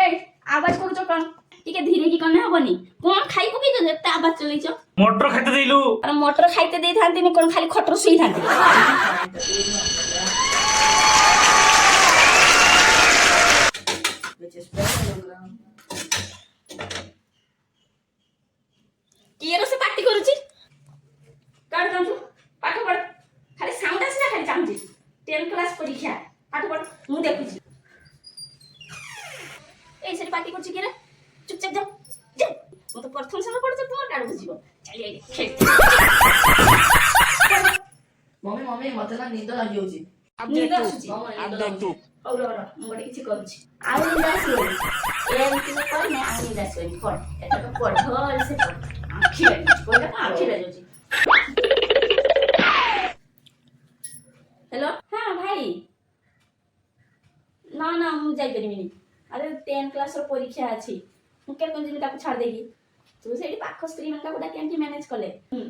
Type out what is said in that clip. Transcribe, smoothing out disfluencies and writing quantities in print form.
এই আওয়াজ করছ কোন টিকে ধীরে কি কোন হবনি কোন খাই পকি তো এত আওয়াজ চলেছ মটর খাইতে দিলু আর মটর খাইতে দেই থান্তিনি কোন খালি খটর শুই থান্তি কি এর সে পার্টি করুছি কার কাঁচু পাঠ পড় খালি সাউন্ড আসে না খালি চামচি 10 ক্লাস পরীক্ষা পাঠ পড় মু দেখুছি এই সেটি পার্টি করছি কি রে চুপচাপ যাও যাও ও তো প্রথম সময় পড়ছে তোমার কার বুঝিব চালি আই খেল ମମି ମମି ମତେ ନା ନିଦ ଲାଗିଯାଉଛି। ନିଦ ଆସୁଛି ହଉ ରହ ମୁଁ ଗୋଟେ କିଛି କରୁଛି ଆଉ ନିଦ ଆସିବନି ଏମିତି ତ କହିନେ ଆଉ ନିଦ ଆସିବନି ପଢ ଏତକ ପଢ ଭଲସେ ପଢ ଆଖି ଲାଗୁଛି କହିଲା ଆଖି ଲାଗୁଛି হ্যালো হ্যাঁ ভাই না না ମୁଁ ଯାଇପାରିବିନି ଆରେ 10 କ୍ଲାସର ପରୀକ୍ଷା ଅଛି ମୁଁ କେମିତି ଯିବି ତାକୁ ଛାଡ଼ି ଦେଇକି ତୁ ସେଇଠି ପାଖ ସ୍ତ୍ରୀ ମାନଙ୍କୁ ଡାକି ଆଣିକି ମ୍ୟାନେଜ କଲେ ହଁ